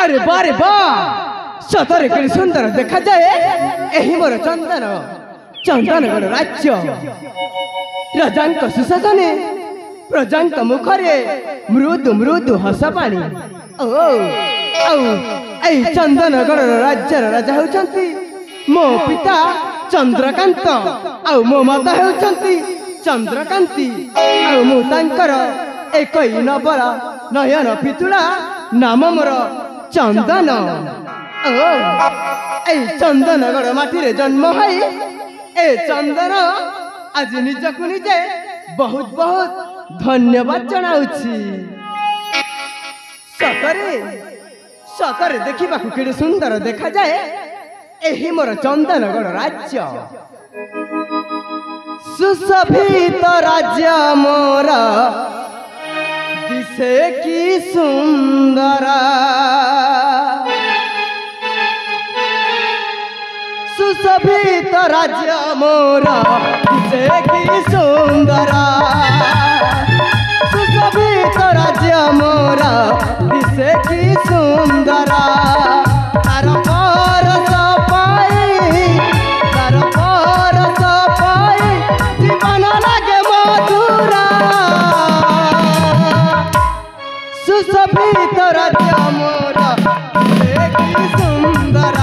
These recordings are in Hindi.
अरे बारे बा सतरे के सुंदर देखा जाए एही मोर चंदन चंदनगढ़ राज्य राजांक सुशासने प्रजांक मुखरे मृदु मृदु हस पानी चंदनगढ़ राज्यर राजा होउछंती मो पिता चंद्रकांत आउ मो माता होउछंती चंद्रकांती आउ मु तांकर एकई नबरा नयन पितुला नाम मोर चंदन चंदनगढ़ माटी जन्म है ए चंदन आज निजक निजे बहुत बहुत धन्यवाद जनाउछि सतरे सतरे देखा कि सुंदर देखा जाए एही मोर चंदनगढ़ राज्य सुशोभित राज्य मोर दिसे की सुंदर सुशोभित राज्य मोर दिसे की सुंदर सुशोभित राज्य मोर दिसे की सुंदर तार परस पाई जीवन लागे मधुरा सुशोभित राज्य मोर दिसे की सुंदर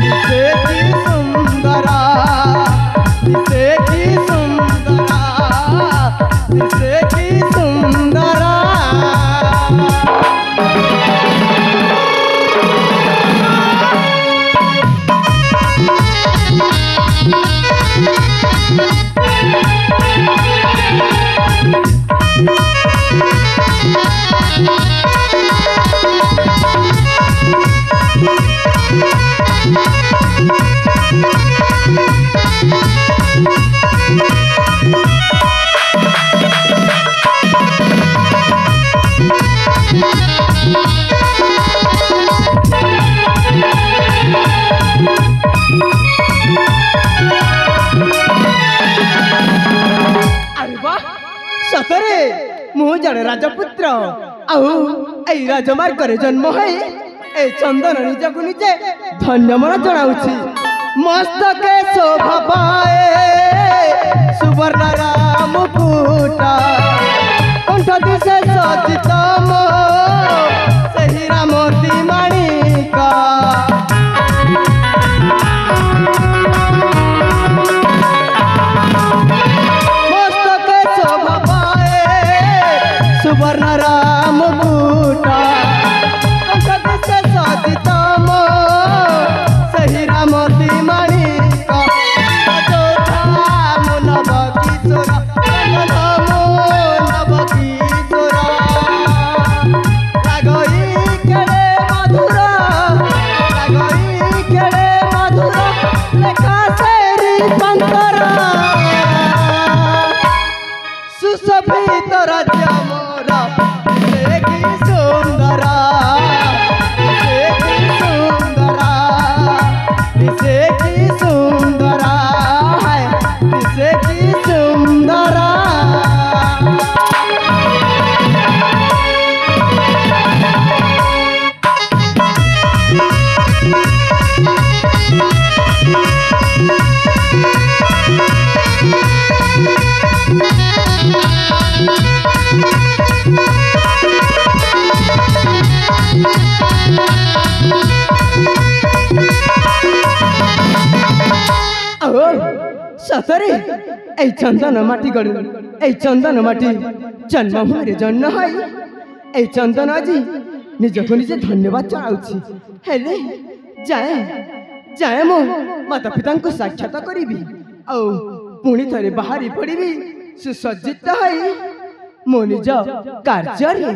दिसे की सुंदर दिसे की सुंदर दिसे की सुंदर सतरे मु जड़े राजपुत्र आई राजमार्ग जन्म है ए चंदन निजक निजे धन्य मन जनाउछि मस्तके शोभा पाए सुवर्ण राम मुकुटा कंठ दिशे सजित मो सही रामती माणिका सुवर्ण राम मुकुटा सजित मो सही रामती माणिका नव किशोर नव किशोर रागई केड़े मधुर लेखा सेरी पंतर सुशोभित राज्य सतरे ए चंदन माटी गड़ ए चंदन माटी जन्मभूमि जन्म है ए चंदन आज निजक निजे धन्यवाद जनाउछि हेले जाए जाए मो माता पिता को साक्षात करी आ पुणी थे बाहरी पड़ी सुसज्जित है मो निज कार्य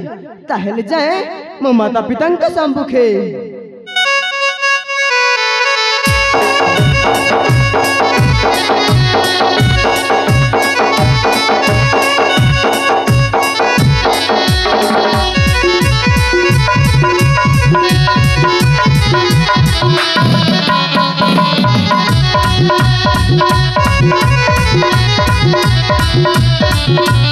ताहेले जाए मो माता पिता सम्मुखे रे